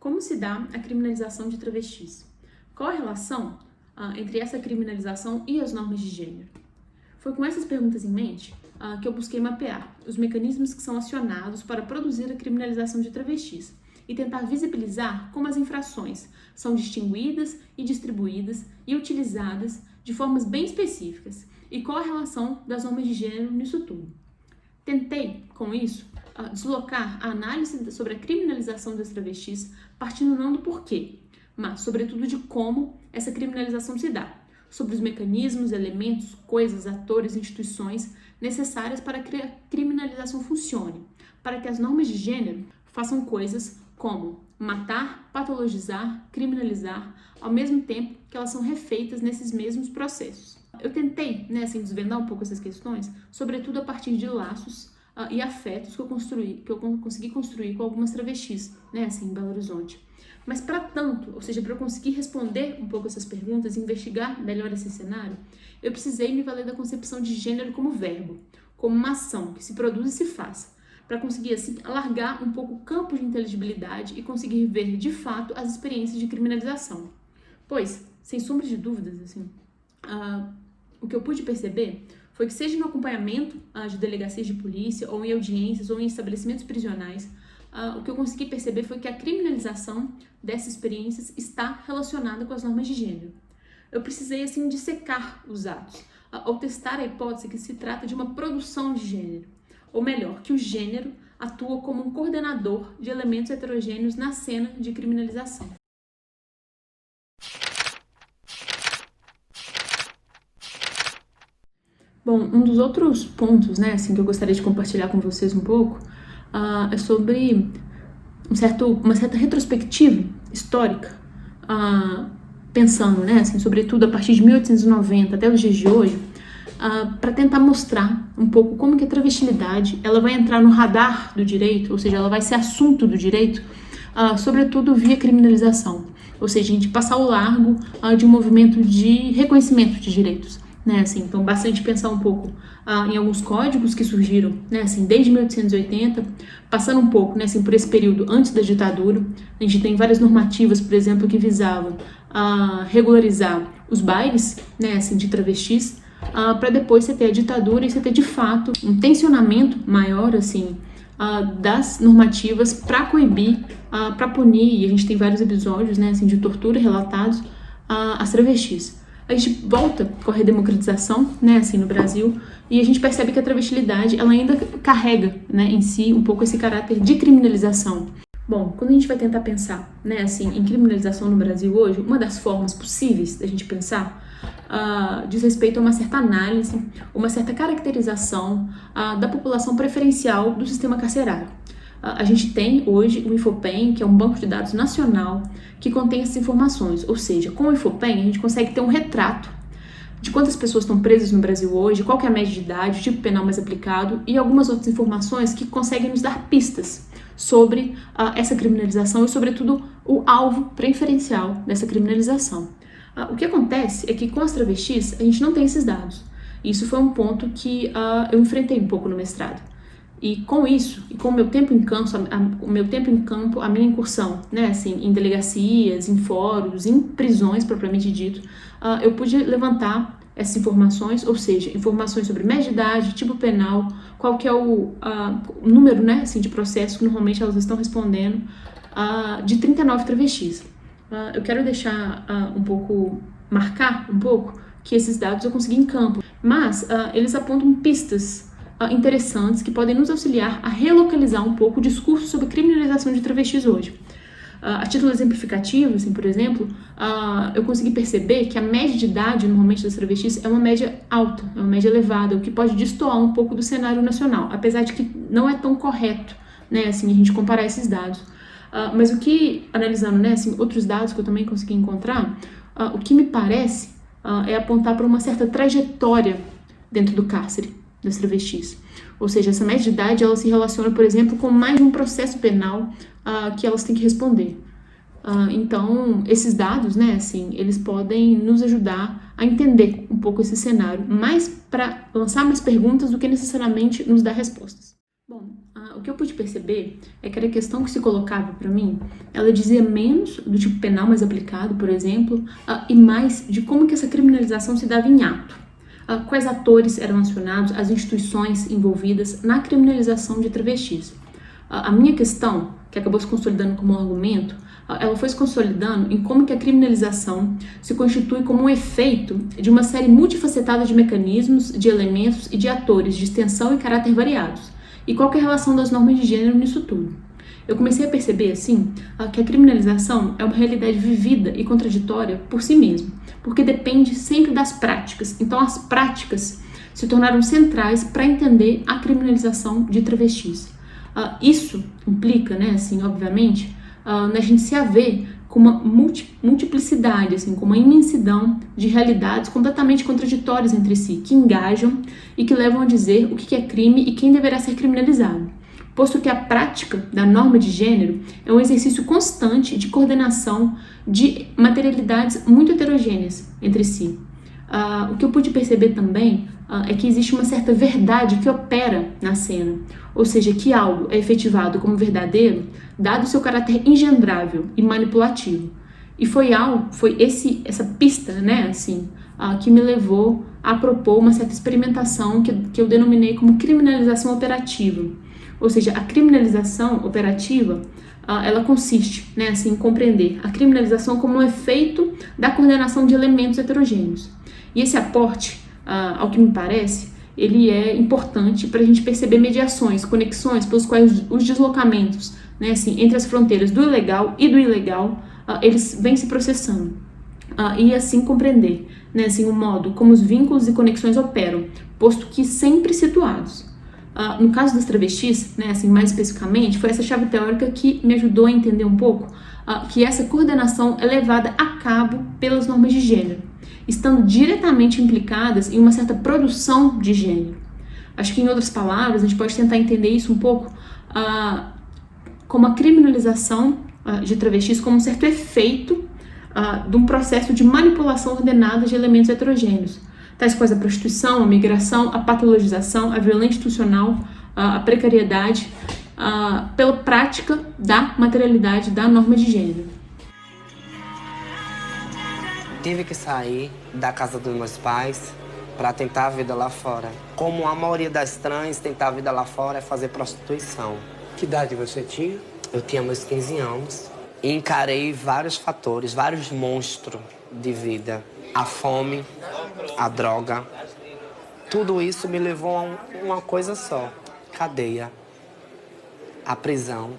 Como se dá a criminalização de travestis? Qual a relação entre essa criminalização e as normas de gênero? Foi com essas perguntas em mente que eu busquei mapear os mecanismos que são acionados para produzir a criminalização de travestis e tentar visibilizar como as infrações são distinguidas e distribuídas e utilizadas de formas bem específicas e qual a relação das normas de gênero nisso tudo. Tentei, com isso, deslocar a análise sobre a criminalização das travestis partindo não do porquê, mas sobretudo de como essa criminalização se dá, sobre os mecanismos, elementos, coisas, atores, instituições necessárias para que a criminalização funcione, para que as normas de gênero façam coisas como matar, patologizar, criminalizar, ao mesmo tempo que elas são refeitas nesses mesmos processos. Eu tentei, desvendar um pouco essas questões, sobretudo a partir de laços e afetos que eu consegui construir com algumas travestis, em Belo Horizonte. Mas para tanto, ou seja, para eu conseguir responder um pouco essas perguntas e investigar melhor esse cenário, eu precisei me valer da concepção de gênero como verbo, como uma ação que se produz e se faz, para conseguir, assim, alargar um pouco o campo de inteligibilidade e conseguir ver, de fato, as experiências de criminalização. Pois, sem sombra de dúvidas, o que eu pude perceber foi que, seja no acompanhamento de delegacias de polícia, ou em audiências, ou em estabelecimentos prisionais, o que eu consegui perceber foi que a criminalização dessas experiências está relacionada com as normas de gênero. Eu precisei, assim, dissecar os atos, ao testar a hipótese que se trata de uma produção de gênero, ou melhor, que o gênero atua como um coordenador de elementos heterogêneos na cena de criminalização. Bom, um dos outros pontos, que eu gostaria de compartilhar com vocês um pouco, é sobre uma certa retrospectiva histórica, pensando, sobretudo a partir de 1890 até os dias de hoje, para tentar mostrar um pouco como que a travestilidade ela vai entrar no radar do direito, ou seja, ela vai ser assunto do direito, sobretudo via criminalização, ou seja, a gente passar ao largo de um movimento de reconhecimento de direitos. Então, bastante pensar um pouco em alguns códigos que surgiram, desde 1880, passando um pouco, por esse período antes da ditadura. A gente tem várias normativas, por exemplo, que visavam regularizar os bailes, de travestis, para depois você ter a ditadura e você ter, de fato, um tensionamento maior, das normativas para coibir, para punir, e a gente tem vários episódios, de tortura relatados às travestis. A gente volta com a redemocratização, no Brasil, e a gente percebe que a travestilidade, ela ainda carrega, em si, um pouco esse caráter de criminalização. Bom, quando a gente vai tentar pensar, em criminalização no Brasil hoje, uma das formas possíveis da gente pensar diz respeito a uma certa análise, uma certa caracterização da população preferencial do sistema carcerário. A gente tem hoje o Infopem, que é um banco de dados nacional que contém essas informações, ou seja, com o Infopem a gente consegue ter um retrato de quantas pessoas estão presas no Brasil hoje, qual que é a média de idade, o tipo penal mais aplicado e algumas outras informações que conseguem nos dar pistas sobre essa criminalização e, sobretudo, o alvo preferencial dessa criminalização. O que acontece é que com as travestis a gente não tem esses dados. Isso foi um ponto que eu enfrentei um pouco no mestrado. E com isso, e com o meu tempo em campo, a minha incursão, em delegacias, em fóruns, em prisões propriamente dito, eu pude levantar essas informações, ou seja, informações sobre média de idade, tipo penal, qual que é o número, de processos que normalmente elas estão respondendo, de 39 travestis. Eu quero deixar marcar um pouco que esses dados eu consegui em campo, mas eles apontam pistas interessantes que podem nos auxiliar a relocalizar um pouco o discurso sobre criminalização de travestis hoje. A título exemplificativo, por exemplo, eu consegui perceber que a média de idade, normalmente, das travestis é uma média alta, é uma média elevada, o que pode destoar um pouco do cenário nacional, apesar de que não é tão correto, a gente comparar esses dados. Mas o que, analisando, outros dados que eu também consegui encontrar, o que me parece é apontar para uma certa trajetória dentro do cárcere das travestis. Ou seja, essa média de idade, ela se relaciona, por exemplo, com mais de um processo penal que elas têm que responder. Então, esses dados, eles podem nos ajudar a entender um pouco esse cenário, mais para lançar mais perguntas do que necessariamente nos dar respostas. Bom, O que eu pude perceber é que a questão que se colocava para mim, ela dizia menos do tipo penal mais aplicado, por exemplo, e mais de como que essa criminalização se dava em ato. Quais atores eram acionados, as instituições envolvidas na criminalização de travestis. A minha questão, que acabou se consolidando como um argumento, ela foi se consolidando em como que a criminalização se constitui como um efeito de uma série multifacetada de mecanismos, de elementos e de atores de extensão e caráter variados. E qual que é a relação das normas de gênero nisso tudo? Eu comecei a perceber, assim, que a criminalização é uma realidade vivida e contraditória por si mesma, porque depende sempre das práticas. Então, as práticas se tornaram centrais para entender a criminalização de travestis. Isso implica, né, assim, obviamente, na gente se haver com uma multiplicidade, assim, com uma imensidão de realidades completamente contraditórias entre si, que engajam e que levam a dizer o que é crime e quem deverá ser criminalizado. Posto que a prática da norma de gênero é um exercício constante de coordenação de materialidades muito heterogêneas entre si. O que eu pude perceber também é que existe uma certa verdade que opera na cena, ou seja, que algo é efetivado como verdadeiro, dado o seu caráter engendrável e manipulativo. E foi essa pista, né, assim, que me levou a propor uma certa experimentação que eu denominei como criminalização operativa. Ou seja, a criminalização operativa, ela consiste, né, assim, em compreender a criminalização como um efeito da coordenação de elementos heterogêneos. E esse aporte, ao que me parece, ele é importante para a gente perceber mediações, conexões pelos quais os deslocamentos, né, assim, entre as fronteiras do legal e do ilegal, eles vêm se processando. E assim compreender, né, assim, o modo como os vínculos e conexões operam, posto que sempre situados. No caso das travestis, né, assim, mais especificamente, foi essa chave teórica que me ajudou a entender um pouco que essa coordenação é levada a cabo pelas normas de gênero, estando diretamente implicadas em uma certa produção de gênero. Acho que, em outras palavras, a gente pode tentar entender isso um pouco como a criminalização de travestis como um certo efeito de um processo de manipulação ordenada de elementos heterogêneos, tais quais a prostituição, a migração, a patologização, a violência institucional, a precariedade, pela prática da materialidade da norma de gênero. Tive que sair da casa dos meus pais para tentar a vida lá fora. Como a maioria das trans, tentar a vida lá fora é fazer prostituição. Que idade você tinha? Eu tinha meus 15 anos e encarei vários fatores, vários monstros de vida. A fome, a droga, tudo isso me levou a uma coisa só: cadeia, a prisão.